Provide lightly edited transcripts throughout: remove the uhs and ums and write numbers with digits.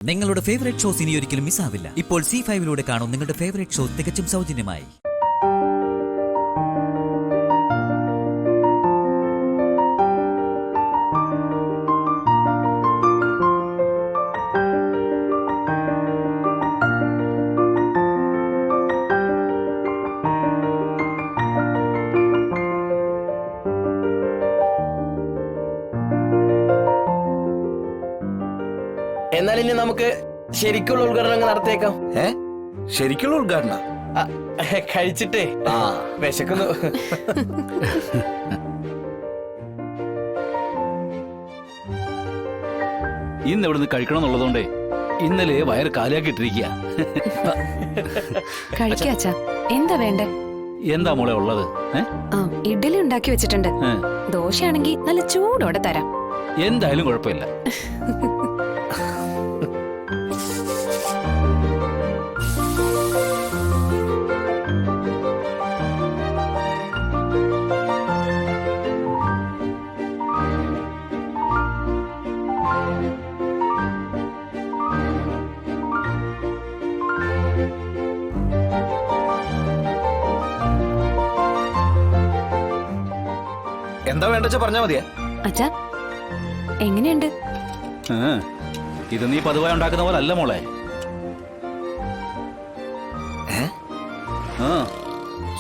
നിങ്ങളുടെ favourite shows ഇനി ഒരിക്കലും മിസ്സാവില്ല. ഇപ്പോൾ C5 കാണും നിങ്ങളുടെ ഫേവറേറ്റ് ഷോ തികച്ചും സൗജന്യമായി. എന്നാൽ ഇനി നമുക്ക് ശരിക്കുള്ള ഉദ്ഘാടനം നടത്തിയേക്കാം. ശരിക്കുള്ള ഉദ്ഘാടനം കഴിച്ചിട്ടേ വിശക്കുന്നു. ഇന്ന് ഇവിടുന്ന് കഴിക്കണമെന്നുള്ളതുകൊണ്ടേ ഇന്നലെ വയറ് കാലിയാക്കിയിട്ടിരിക്കുക. കഴിക്കാച്ചാ, എന്താ വേണ്ടേ? എന്താ മോളെ ഉള്ളത്? ഇഡ്ഡലി ഉണ്ടാക്കി വെച്ചിട്ടുണ്ട്. ദോശയാണെങ്കിൽ നല്ല ചൂടോടെ തരാം. എന്തായാലും കുഴപ്പമില്ല. എന്താ വേണ്ടച്ച പറഞ്ഞാ മതിയെ. അച്ഛാ, എങ്ങനെയുണ്ട്? ഇത് നീ പതിവായി ഉണ്ടാക്കുന്ന പോലെ അല്ല മോളെ.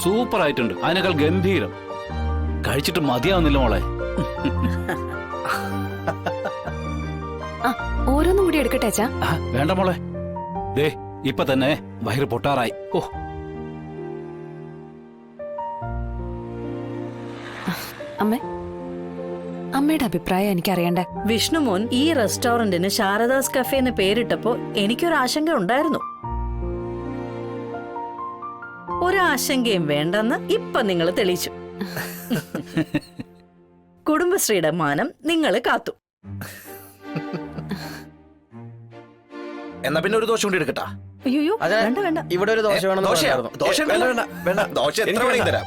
സൂപ്പർ ആയിട്ടുണ്ട്. അതിനേക്കാൾ ഗംഭീരം. കഴിച്ചിട്ട് മതിയാവുന്നില്ല മോളെ. ഓരോന്നും കൂടി എടുക്കട്ടെ അച്ഛാ? വേണ്ട മോളെ, ദേ ഇപ്പൊ തന്നെ വയറ് പൊട്ടാറായി. ഓ, അമ്മയുടെ അഭിപ്രായം എനിക്കറിയണ്ടേ? വിഷ്ണുമോൻ ഈ റെസ്റ്റോറന്റിന് ശാരദാസ് കഫേ എന്ന് പേരിട്ടപ്പോ എനിക്കൊരാശങ്ക ഉണ്ടായിരുന്നു. ഒരാശങ്കയും വേണ്ടെന്ന് ഇപ്പൊ നിങ്ങൾ തെളിയിച്ചു. കുടുംബശ്രീയുടെ മാനം നിങ്ങൾ കാത്തു. എന്നാ പിന്നെ ഒരു ദോശ കൂടി എടുക്കട്ടാ? അയ്യോ, വേണ്ട വേണ്ട. ഇവിടെ ഒരു ദോശ വേണം.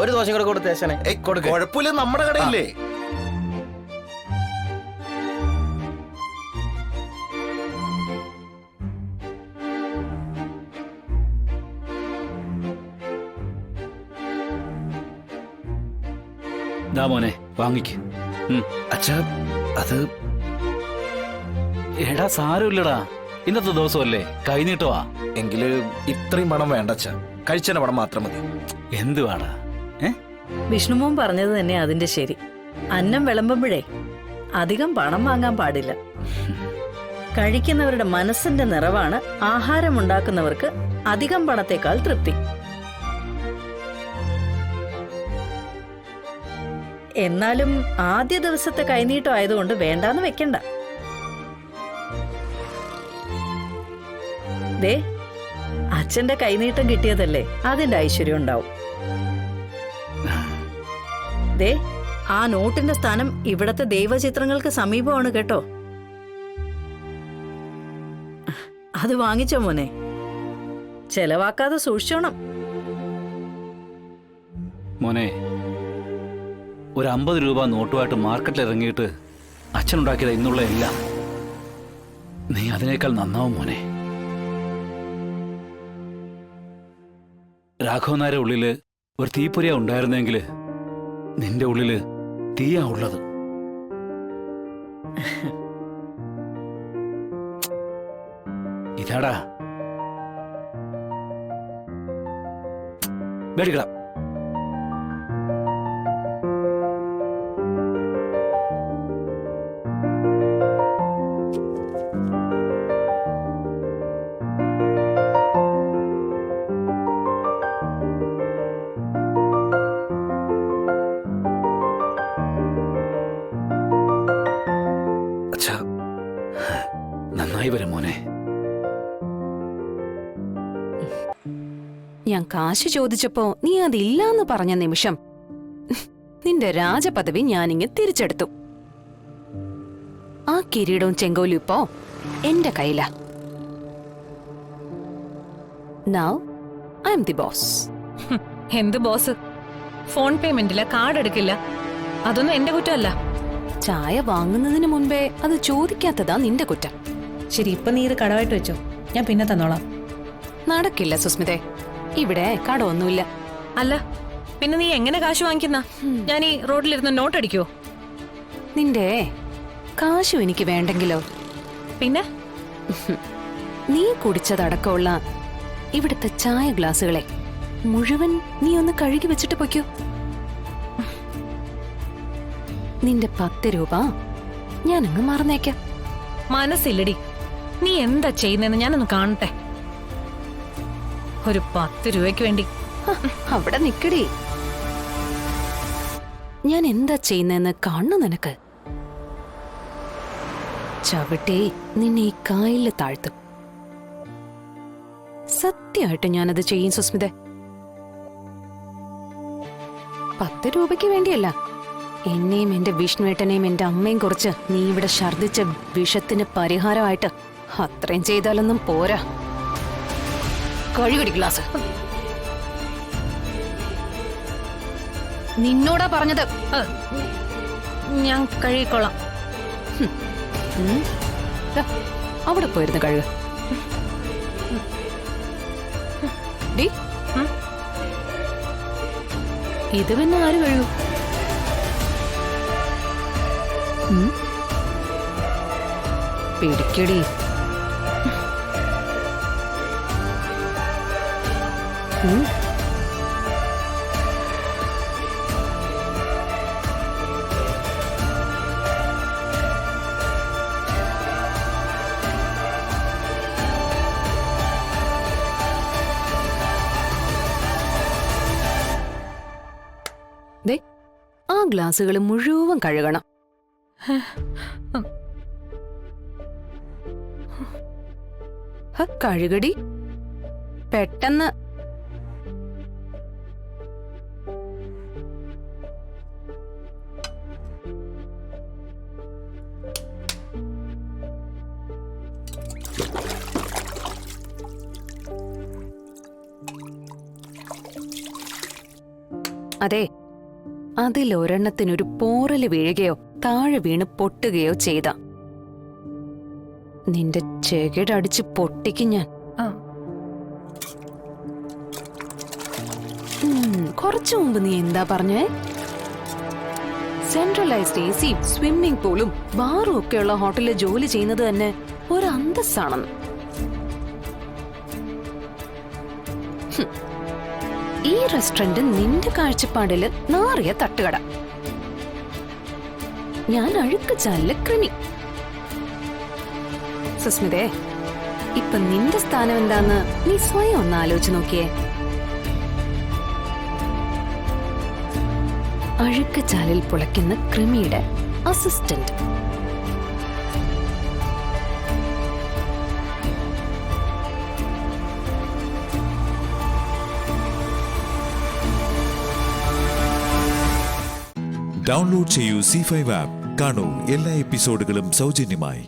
ഒരു ദോശ കൂടെ കൊടുത്തേശനെ. കുഴപ്പമില്ല, നമ്മുടെ കടയില്ലേ. ദാ മോനെ വാങ്ങിക്ക്. അച്ഛാ, അത് എടാ സാരമില്ലടാ, ഇന്നത്തെ ദിവസമല്ലേ, കൈനീട്ടവാ. എങ്കില് ഇത്രയും പണം വേണ്ട അച്ഛാ, കഴിച്ചതിന് പണം മാത്രം മതി. എന്ത് വേടാ? വിഷ്ണുമോൻ പറഞ്ഞത് തന്നെ അതിന്റെ ശരി. അന്നം വിളമ്പുമ്പോഴേ അധികം പണം വാങ്ങാൻ പാടില്ല. കഴിക്കുന്നവരുടെ മനസ്സിന്റെ നിറവാണ് ആഹാരമുണ്ടാക്കുന്നവർക്ക് അധികം പണത്തേക്കാൾ തൃപ്തി. എന്നാലും ആദ്യ ദിവസത്തെ കൈനീട്ടം ആയതുകൊണ്ട് വേണ്ടാന്ന് വെക്കണ്ട. ദേ, അച്ഛന്റെ കൈനീട്ടം കിട്ടിയതല്ലേ, അതിന്റെ ഐശ്വര്യം ഉണ്ടാവും. ദേ, ആ നോട്ടിന്റെ സ്ഥാനം ഇവിടത്തെ ദൈവചിത്രങ്ങൾക്ക് സമീപമാണ് കേട്ടോ. അത് വാങ്ങിച്ചോ മോനെ, ചെലവാക്കാതെ സൂക്ഷിച്ചോണം. മോനെ, ഒരു 50 രൂപ നോട്ടുമായിട്ട് മാർക്കറ്റിൽ ഇറങ്ങിയിട്ട് അച്ഛനുണ്ടാക്കിയത് ഇന്നുള്ള എല്ലാം. നീ അതിനേക്കാൾ നന്നാവും മോനെ. രാഘവൻ നായരുടെ ഉള്ളില് ഒരു തീപ്പൊരിയ ഉണ്ടായിരുന്നെങ്കിൽ നിന്റെ ഉള്ളില് തീയാ ഉള്ളത്. ഇതാടാ മേടിക്കടാ. നന്നായി വരും മോനെ. ഞാൻ കാശ് ചോദിച്ചപ്പോ നീ അതില്ലാന്ന് പറഞ്ഞ നിമിഷം നിന്റെ രാജപദവി ഞാനിങ്ങ് തിരിച്ചെടുത്തു. ആ കിരീടവും ചെങ്കോലും ഇപ്പോ എന്റെ കയ്യിലാ. Now I'm the boss. എന്ത് ബോസ്? ഫോൺ പേയ്മെന്റില്ല, കാർഡ് എടുക്കില്ല. അതൊന്നും എന്റെ കുറ്റമല്ല. ചായ വാങ്ങുന്നതിന് മുൻപേ അത് ചോദിക്കാത്തതാ നിന്റെ കുറ്റം. ശരി, ഇപ്പൊ നീ ഇത് കടമായിട്ട് വെച്ചോ, ഞാൻ പിന്നെ തന്നോളാം. നടക്കില്ല സുസ്മിതേ, ഇവിടെ കടമൊന്നുമില്ല. അല്ല പിന്നെ നീ എങ്ങനെ കാശ് വാങ്ങിക്കുന്ന? ഞാൻ ഈ റോഡിലിരുന്ന് നോട്ട് അടിക്കുവോ? നിന്റെ കാശും എനിക്ക് വേണ്ടെങ്കിലോ? പിന്നെ നീ കുടിച്ചതടക്കമുള്ള ഇവിടുത്തെ ചായ ഗ്ലാസുകളെ മുഴുവൻ നീ ഒന്ന് കഴുകി വെച്ചിട്ട് പൊയ്ക്കോ. നിന്റെ 10 രൂപ ഞാനങ്ങ് മറന്നേക്കാം. മനസ്സില്ലടി, നീ എന്താ ചെയ്യുന്നതെന്ന് ഞാനൊന്ന് കാണട്ടെ. ഒരു 10 രൂപയ്ക്ക് വേണ്ടി. അവിടെ നിക്കടി, ഞാൻ എന്താ ചെയ്യുന്നതെന്ന് കാണു നിനക്ക്. ചവിട്ടി നിന്നെ ഈ കായലിൽ താഴ്ത്തും. സത്യമായിട്ട് ഞാനത് ചെയ്യും സുസ്മിത. 10 രൂപയ്ക്ക് വേണ്ടിയല്ല, എന്നെയും എന്റെ വിഷ്ണുവേട്ടനെയും എന്റെ അമ്മയും കുറിച്ച് നീ ഇവിടെ ഛർദിച്ച വിഷത്തിന് പരിഹാരമായിട്ട് അത്രയും ചെയ്താലൊന്നും പോരാ. കഴുകടി ഗ്ലാസ്. നിന്നോടാ പറഞ്ഞത്. ഞാൻ കഴുകിക്കൊള്ളാം. ദാ, അവിടെ പോയിരുന്നു കഴുക. ഡി, ഇത് പിന്നെ ആര് കഴുകും? പിടിക്കടി. ദേ, ആ ഗ്ലാസുകൾ മുഴുവൻ കഴുകണം. കഴുകടി പെട്ടെന്ന്. അതെ, അതിലൊരെണ്ണത്തിനൊരു പോറല് വീഴുകയോ താഴെ വീണ് പൊട്ടുകയോ ചെയ്ത നിന്റെ ചെകിടടിച്ച് പൊട്ടിക്കും ഞാൻ. കുറച്ചു മുമ്പ് നീ എന്താ പറഞ്ഞേ? സെൻട്രലൈസ്ഡ് AC, സ്വിമ്മിംഗ് പൂളും ബാറും ഒക്കെയുള്ള ഹോട്ടലിൽ ജോലി ചെയ്യുന്നത് തന്നെ ഒരു അന്തസ്സാണെന്ന്. ഈ റെസ്റ്റോറന്റ് നിന്റെ കാഴ്ചപ്പാടില് നാറിയ തട്ടുകട. ഞാൻ അഴുക്ക് ചാലില കൃമി. സുസ്മിതേ, ഇപ്പൊ നിന്റെ സ്ഥാനം എന്താന്ന് നീ സ്വയം ഒന്ന് ആലോചിച്ച് നോക്കിയേ. അഴുക്ക് ചാലിൽ പുളയ്ക്കുന്ന കൃമിയുടെ അസിസ്റ്റന്റ്. ഡൗൺലോഡ് ചെയ്യൂ C5 ആപ്പ്. കാണൂ എല്ലാ എപ്പിസോഡുകളും സൗജന്യമായി.